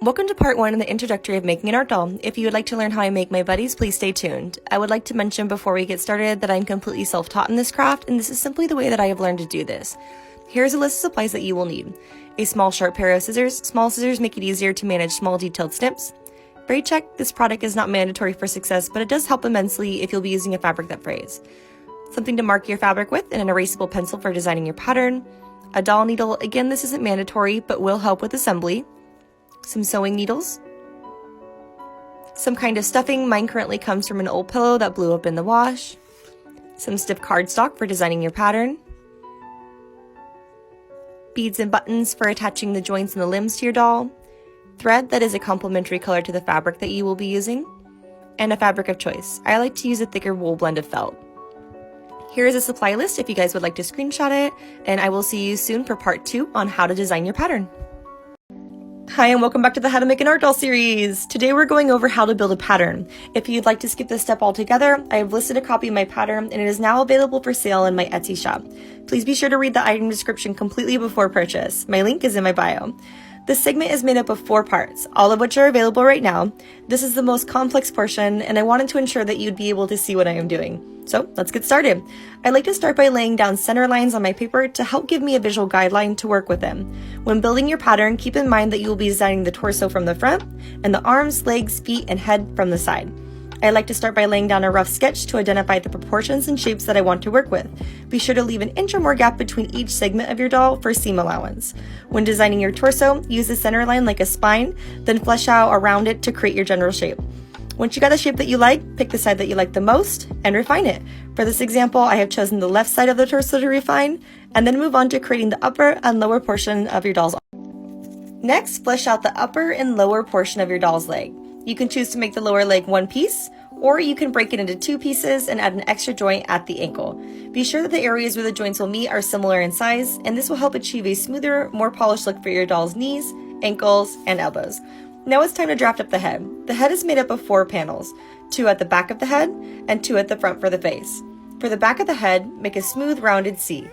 Welcome to part 1 in the introductory of making an art doll. If you would like to learn how I make my buddies, please stay tuned. I would like to mention before we get started that I'm completely self-taught in this craft, and this is simply the way that I have learned to do this. Here's a list of supplies that you will need. A small sharp pair of scissors. Small scissors make it easier to manage small detailed snips. Braid check. This product is not mandatory for success, but it does help immensely if you'll be using a fabric that frays. Something to mark your fabric with and an erasable pencil for designing your pattern. A doll needle. Again, this isn't mandatory, but will help with assembly. Some sewing needles. Some kind of stuffing. Mine currently comes from an old pillow that blew up in the wash. Some stiff cardstock for designing your pattern. Beads and buttons for attaching the joints and the limbs to your doll. Thread that is a complementary color to the fabric that you will be using. And a fabric of choice. I like to use a thicker wool blend of felt. Here is a supply list if you guys would like to screenshot it, and I will see you soon for part 2 on how to design your pattern. Hi, and welcome back to the How to Make an Art Doll series. Today we're going over how to build a pattern. If you'd like to skip this step altogether, I have listed a copy of my pattern and it is now available for sale in my Etsy shop. Please be sure to read the item description completely before purchase. My link is in my bio. This segment is made up of 4 parts, all of which are available right now. This is the most complex portion, and I wanted to ensure that you'd be able to see what I am doing. So let's get started. I like to start by laying down center lines on my paper to help give me a visual guideline to work within. When building your pattern, keep in mind that you will be designing the torso from the front and the arms, legs, feet, and head from the side. I like to start by laying down a rough sketch to identify the proportions and shapes that I want to work with. Be sure to leave an inch or more gap between each segment of your doll for seam allowance. When designing your torso, use the center line like a spine, then flesh out around it to create your general shape. Once you got a shape that you like, pick the side that you like the most and refine it. For this example, I have chosen the left side of the torso to refine, and then move on to creating the upper and lower portion of your doll's arm. Next, flesh out the upper and lower portion of your doll's leg. You can choose to make the lower leg one piece, or you can break it into 2 pieces and add an extra joint at the ankle. Be sure that the areas where the joints will meet are similar in size, and this will help achieve a smoother, more polished look for your doll's knees, ankles, and elbows. Now it's time to draft up the head. The head is made up of 4 panels, 2 at the back of the head and 2 at the front for the face. For the back of the head, make a smooth, rounded C.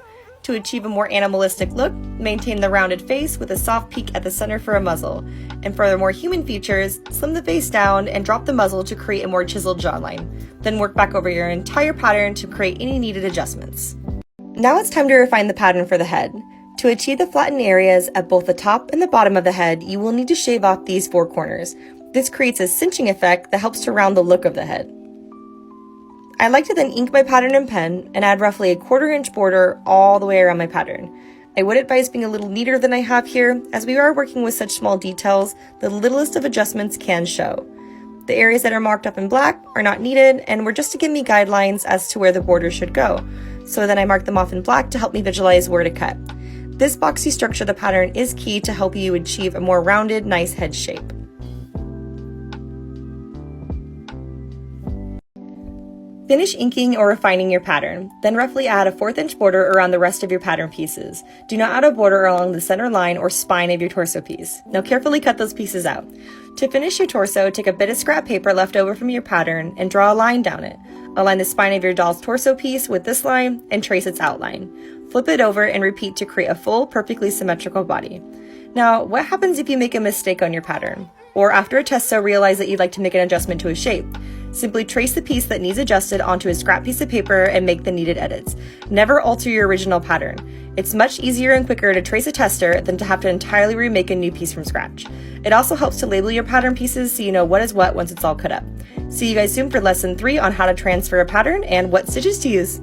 To achieve a more animalistic look, maintain the rounded face with a soft peak at the center for a muzzle. And for the more human features, slim the face down and drop the muzzle to create a more chiseled jawline. Then work back over your entire pattern to create any needed adjustments. Now it's time to refine the pattern for the head. To achieve the flattened areas at both the top and the bottom of the head, you will need to shave off these 4 corners. This creates a cinching effect that helps to round the look of the head. I like to then ink my pattern in pen and add roughly a 1/4 inch border all the way around my pattern. I would advise being a little neater than I have here, as we are working with such small details, the littlest of adjustments can show. The areas that are marked up in black are not needed and were just to give me guidelines as to where the border should go. So then I mark them off in black to help me visualize where to cut. This boxy structure of the pattern is key to help you achieve a more rounded, nice head shape. Finish inking or refining your pattern, then roughly add a 1/4 inch border around the rest of your pattern pieces. Do not add a border along the center line or spine of your torso piece. Now carefully cut those pieces out. To finish your torso, take a bit of scrap paper left over from your pattern and draw a line down it. Align the spine of your doll's torso piece with this line and trace its outline. Flip it over and repeat to create a full, perfectly symmetrical body. Now, what happens if you make a mistake on your pattern? Or after a test sew realize that you'd like to make an adjustment to a shape? Simply trace the piece that needs adjusted onto a scrap piece of paper and make the needed edits. Never alter your original pattern. It's much easier and quicker to trace a tester than to have to entirely remake a new piece from scratch. It also helps to label your pattern pieces so you know what is what once it's all cut up. See you guys soon for lesson 3 on how to transfer a pattern and what stitches to use.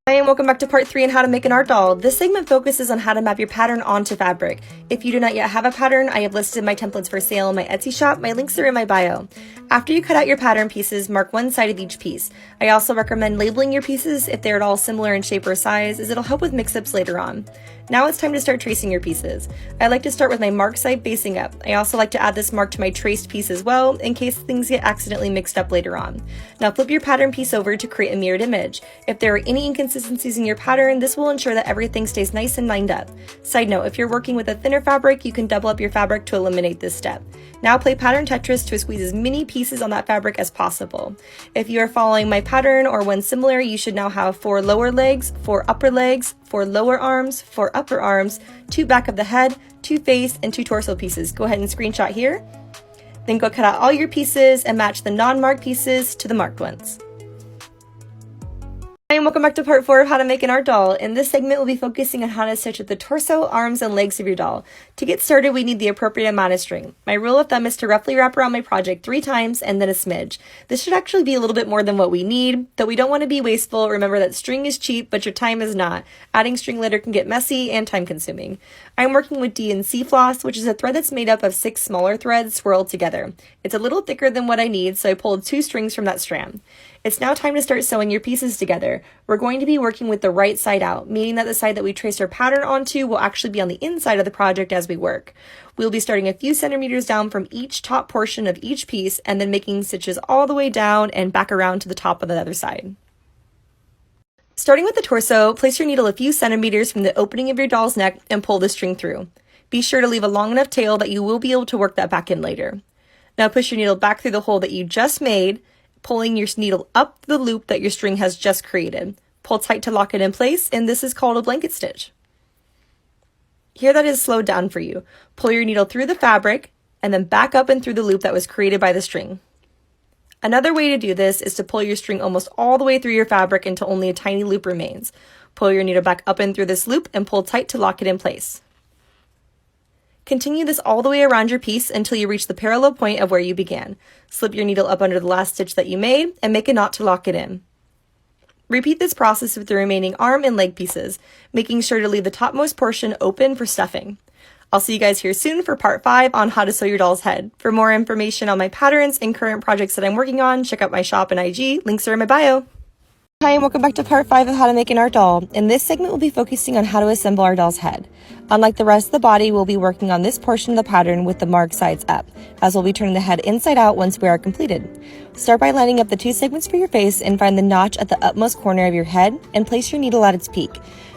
Hi, and welcome back to part 3 on how to make an art doll. This segment focuses on how to map your pattern onto fabric. If you do not yet have a pattern, I have listed my templates for sale in my Etsy shop. My links are in my bio. After you cut out your pattern pieces, mark one side of each piece. I also recommend labeling your pieces if they're at all similar in shape or size, as it'll help with mix-ups later on. Now it's time to start tracing your pieces. I like to start with my mark side facing up. I also like to add this mark to my traced piece as well, in case things get accidentally mixed up later on. Now flip your pattern piece over to create a mirrored image. If there are any inconsistencies in your pattern, this will ensure that everything stays nice and lined up. Side note, if you're working with a thinner fabric, you can double up your fabric to eliminate this step. Now play pattern Tetris to squeeze as many pieces on that fabric as possible. If you are following my pattern or one similar, you should now have 4 lower legs, 4 upper legs, 4 lower arms, 4 upper arms, 2 back of the head, 2 face, and 2 torso pieces. Go ahead and screenshot here. Then go cut out all your pieces and match the non-marked pieces to the marked ones. Hi, and welcome back to part 4 of how to make an art doll. In this segment, we'll be focusing on how to stitch at the torso, arms, and legs of your doll. To get started, we need the appropriate amount of string. My rule of thumb is to roughly wrap around my project 3 times and then a smidge. This should actually be a little bit more than what we need, though we don't want to be wasteful. Remember that string is cheap, but your time is not. Adding string later can get messy and time-consuming. I'm working with D&C floss, which is a thread that's made up of 6 smaller threads swirled together. It's a little thicker than what I need, so I pulled 2 strings from that strand. It's now time to start sewing your pieces together. We're going to be working with the right side out, meaning that the side that we traced our pattern onto will actually be on the inside of the project as we work. We'll be starting a few centimeters down from each top portion of each piece and then making stitches all the way down and back around to the top of the other side. Starting with the torso, place your needle a few centimeters from the opening of your doll's neck and pull the string through. Be sure to leave a long enough tail that you will be able to work that back in later. Now push your needle back through the hole that you just made, pulling your needle up the loop that your string has just created. Pull tight to lock it in place, and this is called a blanket stitch. Here that is slowed down for you. Pull your needle through the fabric, and then back up and through the loop that was created by the string. Another way to do this is to pull your string almost all the way through your fabric until only a tiny loop remains. Pull your needle back up and through this loop and pull tight to lock it in place. Continue this all the way around your piece until you reach the parallel point of where you began. Slip your needle up under the last stitch that you made and make a knot to lock it in. Repeat this process with the remaining arm and leg pieces, making sure to leave the topmost portion open for stuffing. I'll see you guys here soon for part 5 on how to sew your doll's head. For more information on my patterns and current projects that I'm working on, check out my shop and IG. Links are in my bio. Hi, and welcome back to part 5 of how to make an art doll. In this segment, we'll be focusing on how to assemble our doll's head. Unlike the rest of the body, we'll be working on this portion of the pattern with the marked sides up, as we'll be turning the head inside out once we are completed. Start by lining up the 2 segments for your face and find the notch at the upmost corner of your head and place your needle at its peak.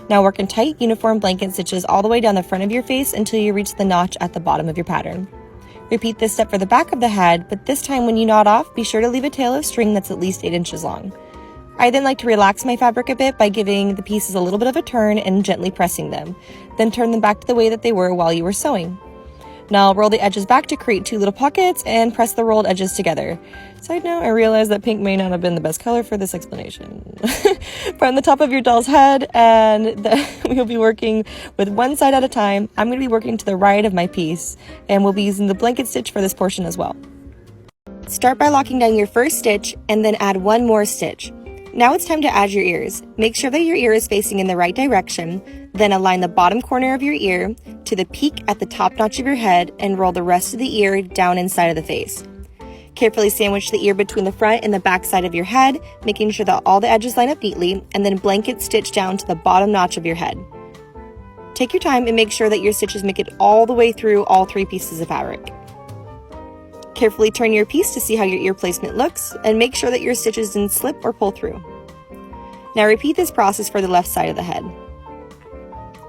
Now work in tight, uniform blanket stitches all the way down the front of your face until you reach the notch at the bottom of your pattern. Repeat this step for the back of the head, but this time when you knot off, be sure to leave a tail of string that's at least 8 inches long. I then like to relax my fabric a bit by giving the pieces a little bit of a turn and gently pressing them. Then turn them back to the way that they were while you were sewing. Now roll the edges back to create 2 little pockets and press the rolled edges together. Side note, I realize that pink may not have been the best color for this explanation. Find the top of your doll's head and we'll be working with one side at a time. I'm going to be working to the right of my piece and we'll be using the blanket stitch for this portion as well. Start by locking down your first stitch and then add 1 more stitch. Now it's time to add your ears. Make sure that your ear is facing in the right direction, then align the bottom corner of your ear to the peak at the top notch of your head and roll the rest of the ear down inside of the face. Carefully sandwich the ear between the front and the back side of your head, making sure that all the edges line up neatly, and then blanket stitch down to the bottom notch of your head. Take your time and make sure that your stitches make it all the way through all 3 pieces of fabric. Carefully turn your piece to see how your ear placement looks, and make sure that your stitches didn't slip or pull through. Now repeat this process for the left side of the head.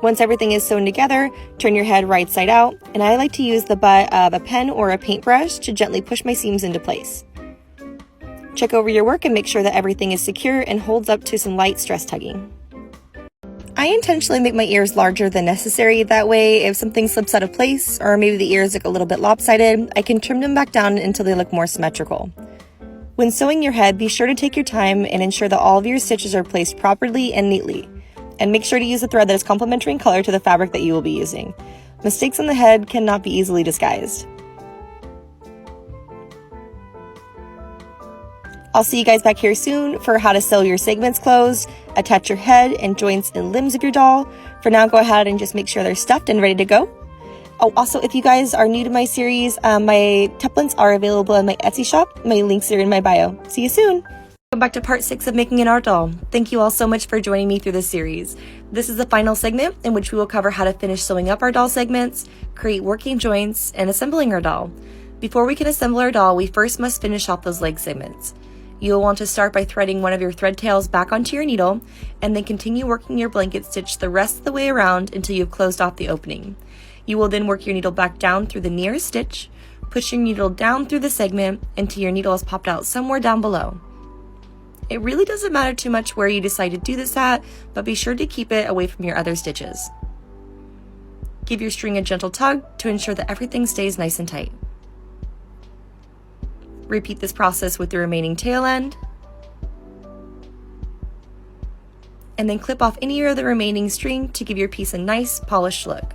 Once everything is sewn together, turn your head right side out, and I like to use the butt of a pen or a paintbrush to gently push my seams into place. Check over your work and make sure that everything is secure and holds up to some light stress tugging. I intentionally make my ears larger than necessary, that way if something slips out of place or maybe the ears look a little bit lopsided, I can trim them back down until they look more symmetrical. When sewing your head, be sure to take your time and ensure that all of your stitches are placed properly and neatly. And make sure to use a thread that is complementary in color to the fabric that you will be using. Mistakes on the head cannot be easily disguised. I'll see you guys back here soon for how to sew your segments closed, attach your head and joints and limbs of your doll. For now, go ahead and just make sure they're stuffed and ready to go. Oh, also, if you guys are new to my series, my templates are available in my Etsy shop. My links are in my bio. See you soon! Welcome back to part 6 of making an art doll. Thank you all so much for joining me through this series. This is the final segment in which we will cover how to finish sewing up our doll segments, create working joints, and assembling our doll. Before we can assemble our doll, we first must finish off those leg segments. You'll want to start by threading one of your thread tails back onto your needle, and then continue working your blanket stitch the rest of the way around until you've closed off the opening. You will then work your needle back down through the nearest stitch, push your needle down through the segment until your needle has popped out somewhere down below. It really doesn't matter too much where you decide to do this at, but be sure to keep it away from your other stitches. Give your string a gentle tug to ensure that everything stays nice and tight. Repeat this process with the remaining tail end, and then clip off any of the remaining string to give your piece a nice polished look.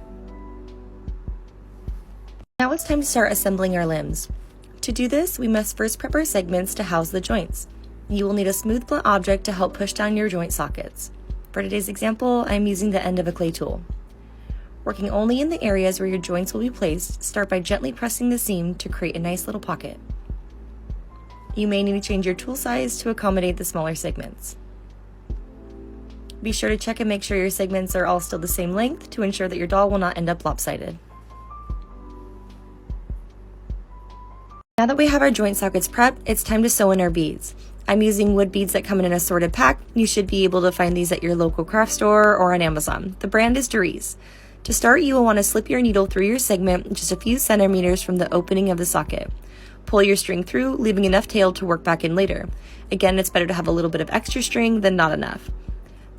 Now it's time to start assembling our limbs. To do this, we must first prep our segments to house the joints. You will need a smooth blunt object to help push down your joint sockets. For today's example, I'm using the end of a clay tool. Working only in the areas where your joints will be placed, start by gently pressing the seam to create a nice little pocket. You may need to change your tool size to accommodate the smaller segments. Be sure to check and make sure your segments are all still the same length to ensure that your doll will not end up lopsided. Now that we have our joint sockets prepped, it's time to sew in our beads. I'm using wood beads that come in an assorted pack. You should be able to find these at your local craft store or on Amazon. The brand is Doris. To start, you will want to slip your needle through your segment just a few centimeters from the opening of the socket. Pull your string through, leaving enough tail to work back in later. Again, it's better to have a little bit of extra string than not enough.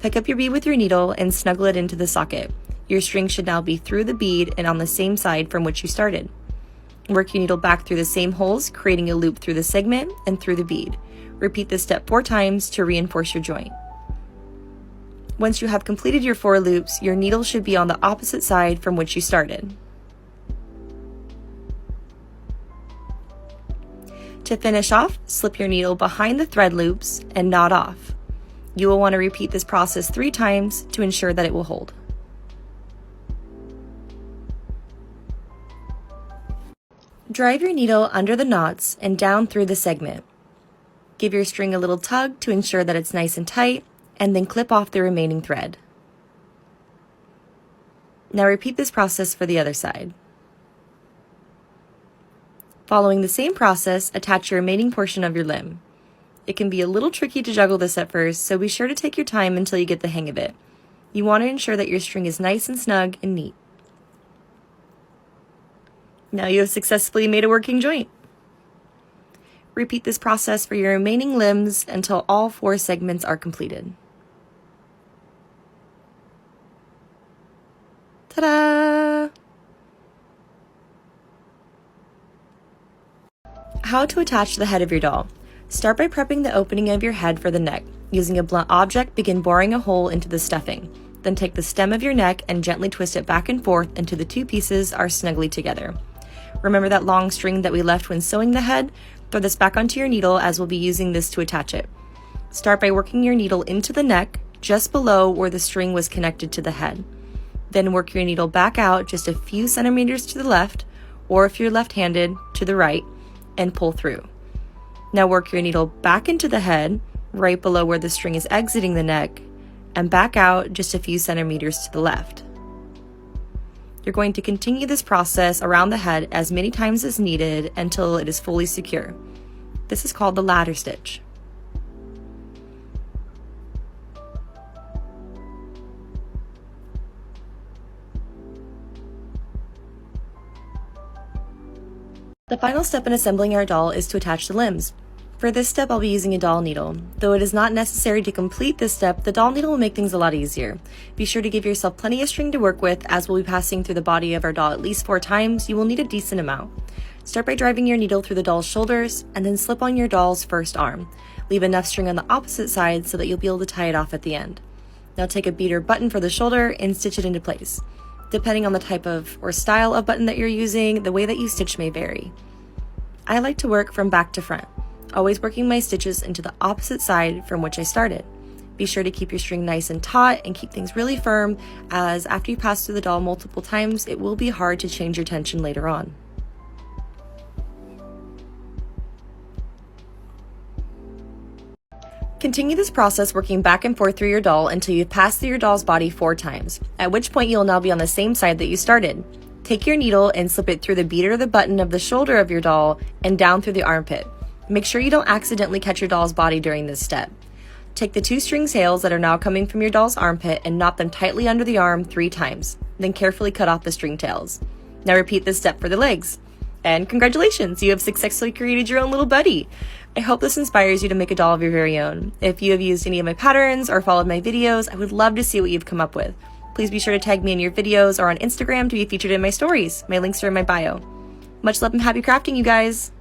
Pick up your bead with your needle and snuggle it into the socket. Your string should now be through the bead and on the same side from which you started. Work your needle back through the same holes, creating a loop through the segment and through the bead. Repeat this step 4 times to reinforce your joint. Once you have completed your 4 loops, your needle should be on the opposite side from which you started. To finish off, slip your needle behind the thread loops and knot off. You will want to repeat this process 3 times to ensure that it will hold. Drive your needle under the knots and down through the segment. Give your string a little tug to ensure that it's nice and tight, and then clip off the remaining thread. Now repeat this process for the other side. Following the same process, attach your remaining portion of your limb. It can be a little tricky to juggle this at first, so be sure to take your time until you get the hang of it. You want to ensure that your string is nice and snug and neat. Now you have successfully made a working joint. Repeat this process for your remaining limbs until all 4 segments are completed. Ta-da! How to attach the head of your doll. Start by prepping the opening of your head for the neck. Using a blunt object, begin boring a hole into the stuffing. Then take the stem of your neck and gently twist it back and forth until the 2 pieces are snugly together. Remember that long string that we left when sewing the head? Throw this back onto your needle as we'll be using this to attach it. Start by working your needle into the neck, just below where the string was connected to the head. Then work your needle back out just a few centimeters to the left, or if you're left-handed, to the right, and pull through. Now work your needle back into the head, right below where the string is exiting the neck, and back out just a few centimeters to the left. You're going to continue this process around the head as many times as needed until it is fully secure. This is called the ladder stitch. The final step in assembling our doll is to attach the limbs. For this step, I'll be using a doll needle. Though it is not necessary to complete this step, the doll needle will make things a lot easier. Be sure to give yourself plenty of string to work with, as we'll be passing through the body of our doll at least 4 times. You will need a decent amount. Start by driving your needle through the doll's shoulders, and then slip on your doll's first arm. Leave enough string on the opposite side so that you'll be able to tie it off at the end. Now take a bead or button for the shoulder and stitch it into place. Depending on the type of or style of button that you're using, the way that you stitch may vary. I like to work from back to front, always working my stitches into the opposite side from which I started. Be sure to keep your string nice and taut and keep things really firm, as after you pass through the doll multiple times, it will be hard to change your tension later on. Continue this process working back and forth through your doll until you've passed through your doll's body 4 times, at which point you'll now be on the same side that you started. Take your needle and slip it through the bead or the button of the shoulder of your doll and down through the armpit. Make sure you don't accidentally catch your doll's body during this step. Take the 2 string tails that are now coming from your doll's armpit and knot them tightly under the arm 3 times. Then carefully cut off the string tails. Now repeat this step for the legs. And congratulations, you have successfully created your own little buddy. I hope this inspires you to make a doll of your very own. If you have used any of my patterns or followed my videos, I would love to see what you've come up with. Please be sure to tag me in your videos or on Instagram to be featured in my stories. My links are in my bio. Much love and happy crafting, you guys!